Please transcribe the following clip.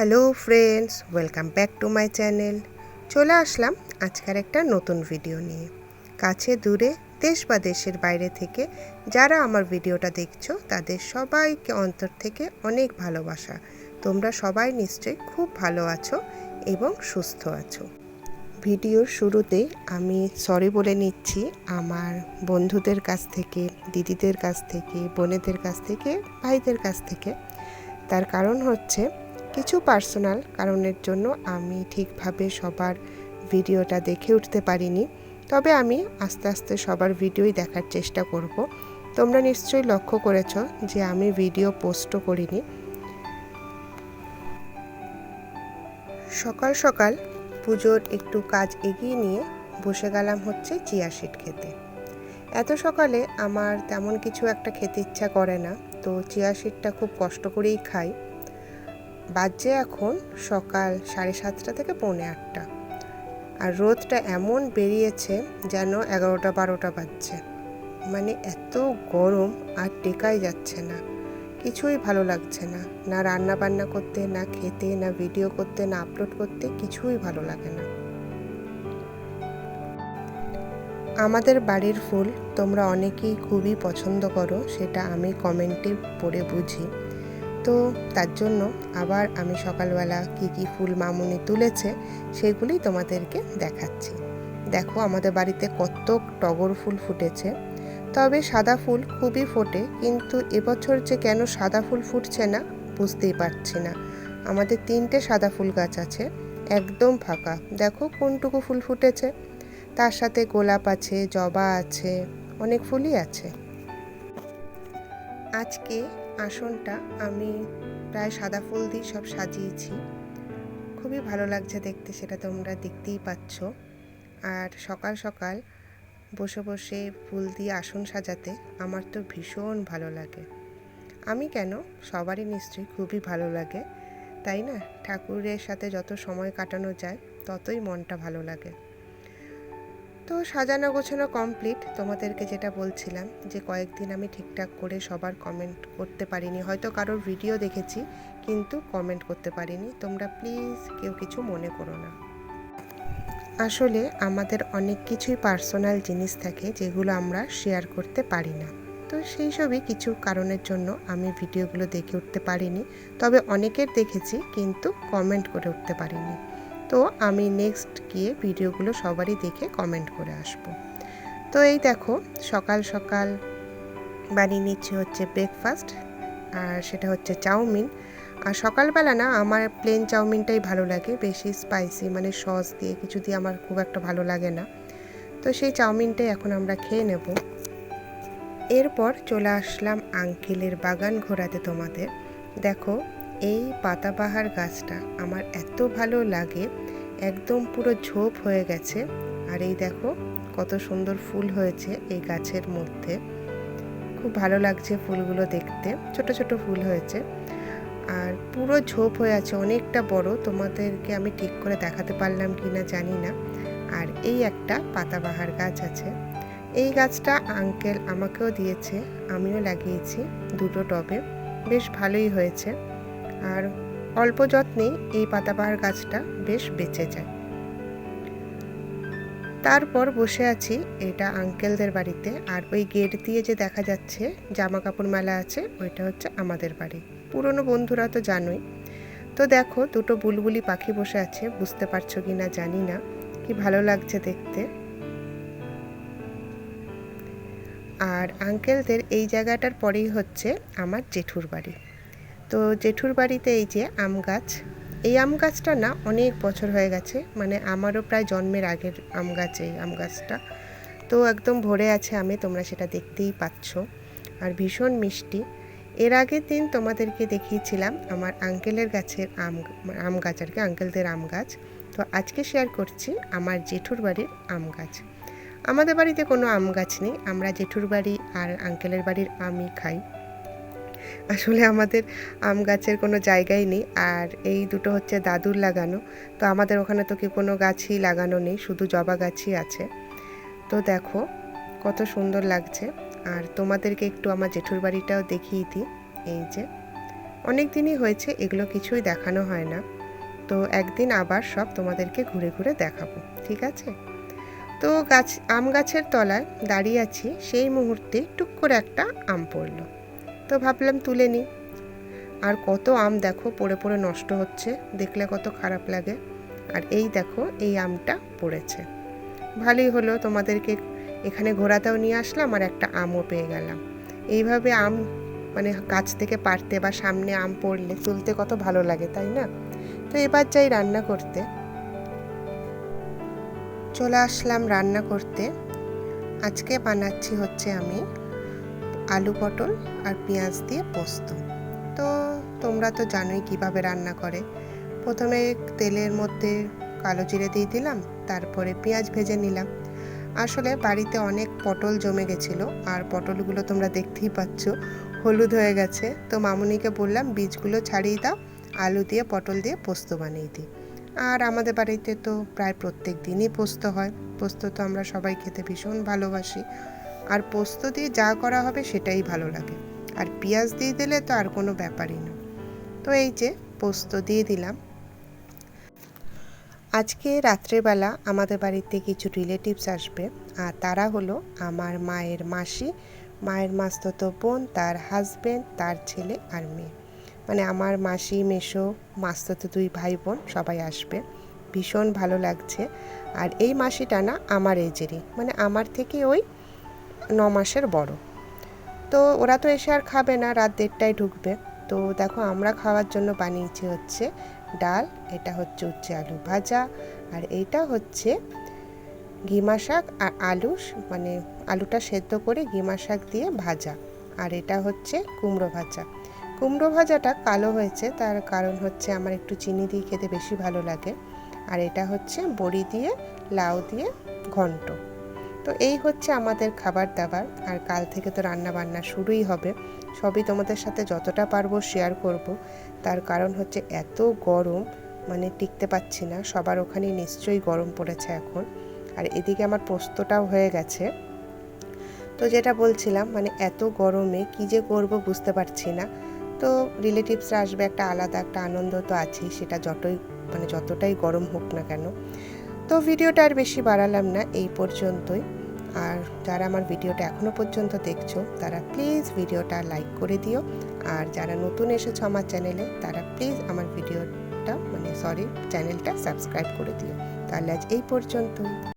Hello friends, welcome back to my channel. চলে আসলাম আজকের একটা নতুন ভিডিও নিয়ে। কাছে দূরে, দেশ বা দেশের বাইরে থেকে যারা আমার ভিডিওটা দেখছো তাদের সবাইকে অন্তর থেকে অনেক ভালোবাসা। তোমরা সবাই নিশ্চয়ই খুব ভালো আছো এবং সুস্থ আছো। ভিডিওর শুরুতেই আমি সরি বলে নিচ্ছি আমার বন্ধুদের কাছ থেকে, দিদিদের কাছ থেকে, বোনেদের কাছ থেকে, ভাইদের কাছ থেকে। তার কারণ হচ্ছে কিছু পার্সোনাল কারণের জন্য আমি ঠিকভাবে সবার ভিডিওটা দেখে উঠতে পারিনি। তবে আমি আস্তে আস্তে সবার ভিডিওই দেখার চেষ্টা করব। তোমরা নিশ্চয়ই লক্ষ্য করেছ যে আমি ভিডিও পোস্টও করিনি। সকাল সকাল পুজোর একটু কাজ এগিয়ে নিয়ে বসে গেলাম হচ্ছে চিয়া সিড খেতে। এত সকালে আমার তেমন কিছু একটা খেতে ইচ্ছা করে না, তো চিয়া সিডটা খুব কষ্ট করেই খাই। বাজে এখন সকাল 7:30 থেকে 7:45, আর রোদটা এমন বেরিয়েছে যেন 11টা-12টা বাজছে। মানে এত গরম আর টেকাই যাচ্ছে না, কিছুই ভালো লাগছে না। না রান্না বান্না করতে, না খেতে, না ভিডিও করতে, না আপলোড করতে, কিছুই ভালো লাগে না। আমাদের বাড়ির ফুল তোমরা অনেকেই খুবই পছন্দ করো, সেটা আমি কমেন্টে পড়ে বুঝি। তো তার জন্য আবার আমি সকালবেলা কি ফুল মামুনি তুলেছে সেগুলি তোমাদেরকে দেখাচ্ছি। দেখো আমাদের বাড়িতে কত টগর ফুল ফুটেছে। তবে সাদা ফুল খুবই ফোটে, কিন্তু এবছর যে কেন সাদা ফুল ফুটছে না বুঝতেই পারছি না। আমাদের 3টে সাদা ফুল গাছ আছে, একদম ফাঁকা। দেখো কোনটুকু ফুল ফুটেছে। তার সাথে গোলাপ আছে, জবা আছে, অনেক ফুলই আছে। আজকে আসনটা আমি প্রায় সাদা ফুল দিয়ে সব সাজিয়েছি। খুবই ভালো লাগছে দেখতে, সেটা তোমরা দেখতেই পাচ্ছ। আর সকাল সকাল বসে বসে ফুল দিয়ে আসন সাজাতে আমার তো ভীষণ ভালো লাগে। আমি কেন, সবারই নিশ্চয়ই খুবই ভালো লাগে, তাই না? ঠাকুরের সাথে যত সময় কাটানো যায় ততই মনটা ভালো লাগে। তো সাজানো গোছানো কমপ্লিট। তোমাদেরকে যেটা বলছিলাম যে কয়েকদিন আমি ঠিকঠাক করে সবার কমেন্ট করতে পারিনি, হয়তো কারোর ভিডিও দেখেছি কিন্তু কমেন্ট করতে পারিনি। তোমরা প্লিজ কেউ কিছু মনে করো না। আসলে আমাদের অনেক কিছুই পার্সোনাল জিনিস থাকে যেগুলো আমরা শেয়ার করতে পারি না। তো সেই সবই কিছু কারণের জন্য আমি ভিডিওগুলো দেখে উঠতে পারিনি। তবে অনেকের দেখেছি কিন্তু কমেন্ট করে উঠতে পারিনি। তো আমি নেক্সট গিয়ে ভিডিওগুলো সবারই দেখে কমেন্ট করে আসব। তো এই দেখো সকাল সকাল বানিয়ে নিচ্ছি হচ্ছে ব্রেকফাস্ট, আর সেটা হচ্ছে চাউমিন। আর সকালবেলা না আমার প্লেন চাউমিনটাই ভালো লাগে, বেশি স্পাইসি মানে সস দিয়ে কিছু দিয়ে আমার খুব একটা ভালো লাগে না। তো সেই চাউমিনটাই এখন আমরা খেয়ে নেব। এরপর চলে আসলাম আঙ্কেলের বাগান ঘোরাতে তোমাদের। দেখো এই পাতাবাহার গাছটা আমার এত ভালো লাগে, একদম পুরো ঝোপ হয়ে গেছে। আর এই দেখো কত সুন্দর ফুল হয়েছে এই গাছের মধ্যে, খুব ভালো লাগছে ফুলগুলো দেখতে। ছোট ছোট ফুল হয়েছে আর পুরো ঝোপ হয়ে আছে, অনেকটা বড়। তোমাদেরকে আমি ঠিক করে দেখাতে পারলাম কি না জানি না। আর এই একটা পাতাবাহার গাছ আছে, এই গাছটা আঙ্কেল আমাকেও দিয়েছে, আমিও লাগিয়েছি 2টো টবে, বেশ ভালোই হয়েছে। আর অল্প যত্নেই এই পাতাবাহার গাছটা বেশ বেঁচে যায়। তারপর বসে আছি এটা আঙ্কেলদের বাড়িতে, আর ওই গেট দিয়ে যে দেখা যাচ্ছে জামা কাপড় মেলা আছে ওইটা হচ্ছে আমাদের বাড়ি। পুরনো বন্ধুরা তো জানোই। তো দেখো 2টো বুলবুলি পাখি বসে আছে, বুঝতে পারছো কি না জানি না, কি ভালো লাগছে দেখতে। আর আঙ্কেলদের এই জায়গাটার পরেই হচ্ছে আমার জেঠুর বাড়ি। তো জেঠুর বাড়িতে এই যে আম গাছ, এই আম গাছটা না অনেক বছর হয়ে গেছে, মানে আমারও প্রায় জন্মের আগের আম গাছ এই আম গাছটা। তো একদম ভরে আছে আমে, তোমরা সেটা দেখতেই পাচ্ছ। আর ভীষণ মিষ্টি। এর আগের দিন তোমাদেরকে দেখিয়েছিলাম আমার আঙ্কেলের গাছের আম গাছ আর কি, আঙ্কেলদের আম গাছ। তো আজকে শেয়ার করছি আমার জেঠুর বাড়ির আম গাছ। আমাদের বাড়িতে কোনো আম গাছ নেই, আমরা জেঠুর বাড়ি আর আঙ্কেলের বাড়ির আমই খাই। আসলে আমাদের আম গাছের কোনো জায়গাই নেই। আর এই 2টো হচ্ছে দাদুর লাগানো, তো আমাদের ওখানে তো কি কোনো গাছই লাগানো নেই, শুধু জবা গাছই আছে। তো দেখো কত সুন্দর লাগছে। আর তোমাদেরকে একটু আমার জেঠুর বাড়িটাও দেখিয়ে দিই। এই যে অনেক দিনই হয়েছে এগুলো কিছুই দেখানো হয় না। তো একদিন আবার সব তোমাদেরকে ঘুরে ঘুরে দেখাবো, ঠিক আছে? তো আম গাছের তলায় দাঁড়িয়ে আছি, সেই মুহূর্তে টুক করে একটা আম পড়লো। তো ভাবলাম তুলে নিই। আর কত আম দেখো পড়ে পড়ে নষ্ট হচ্ছে, দেখলে কত খারাপ লাগে। আর এই দেখো এই আমটা পড়েছে। ভালোই হলো, তোমাদেরকে এখানে ঘোরাতেও নিয়ে আসলাম আর একটা আমও পেয়ে গেলাম। এইভাবে আম মানে গাছ থেকে পাড়তে বা সামনে আম পড়লে তুলতে কত ভালো লাগে, তাই না? তো এবার যাই রান্না করতে। চলে আসলাম রান্না করতে। আজকে বানাচ্ছি হচ্ছে আমি আলু পটল আর পেঁয়াজ দিয়ে পোস্ত। তো তোমরা তো জানোই কিভাবে রান্না করে। প্রথমে তেলের মধ্যে কালো জিরে দিয়ে দিলাম, তারপরে পেঁয়াজ ভেজে নিলাম। আসলে বাড়িতে অনেক পটল জমে গেছিলো, আর পটলগুলো তোমরা দেখতেই পাচ্ছ হলুদ হয়ে গেছে। তো মামুনিকে বললাম বীজগুলো ছাড়িয়ে দাও, আলু দিয়ে পটল দিয়ে পোস্ত বানিয়ে দিই। আর আমাদের বাড়িতে তো প্রায় প্রত্যেক দিনই পোস্ত হয়। পোস্ত তো আমরা সবাই খেতে ভীষণ ভালোবাসি, আর পোস্ত দিয়ে যা করা হবে সেটাই ভালো লাগে। আর পেঁয়াজ দিয়ে দিলে তো আর কোনো ব্যাপারই না। তো এই যে পোস্ত দিয়ে দিলাম। আজকে রাত্রেবেলা আমাদের বাড়িতে কিছু রিলেটিভস আসবে, আর তারা হলো আমার মায়ের মাসি, মায়ের মাস্তুতো বোন, তার হাজব্যান্ড, তার ছেলে আর মেয়ে। মানে আমার মাসি, মেসো, মাস্তুতো 2 ভাই বোন সবাই আসবে। ভীষণ ভালো লাগছে। আর এই মাসিটা না আমার এজেরই, মানে আমার থেকে ওই 9 মাসের বড়। তো ওরা তো এসে আর খাবে না, রাত 1:30টায় ঢুকবে। তো দেখো আমরা খাওয়ার জন্য বানিয়েছি হচ্ছে ডাল, এটা হচ্ছে উচ্ছে আলু ভাজা, আর এইটা হচ্ছে ঘিমা শাক আর আলু, মানে আলুটা সেদ্ধ করে ঘিমা শাক দিয়ে ভাজা। আর এটা হচ্ছে কুমড়ো ভাজা। কুমড়ো ভাজাটা কালো হয়েছে, তার কারণ হচ্ছে আমার একটু চিনি দিয়ে খেতে বেশি ভালো লাগে। আর এটা হচ্ছে বড়ি দিয়ে লাউ দিয়ে ঘন্ট। তো এই হচ্ছে আমাদের খাবার দাবার। আর কাল থেকে তো রান্না বান্না শুরুই হবে। সবই তোমাদের সাথে যতটা পারবো শেয়ার করব। তার কারণ হচ্ছে এত গরম, মানে টিকতে পারছি না। সবার ওখানে নিশ্চয়ই গরম পড়েছে এখন। আর এদিকে আমার পোস্তটাও হয়ে গেছে। তো যেটা বলছিলাম, মানে এত গরমে কী যে করব বুঝতে পারছি না। তো রিলেটিভসরা আসবে, একটা আলাদা একটা আনন্দ তো আছেই, সেটা যতটাই গরম হোক না কেন। তো ভিডিওটা আর বেশি বাড়ালাম না, এই পর্যন্তই। আর যারা আমার ভিডিওটা এখনও পর্যন্ত দেখছো তারা প্লিজ ভিডিওটা লাইক করে দিও। আর যারা নতুন এসেছো আমার চ্যানেলে তারা প্লিজ আমার চ্যানেলটা সাবস্ক্রাইব করে দিও। তাহলে আজ এই পর্যন্তই।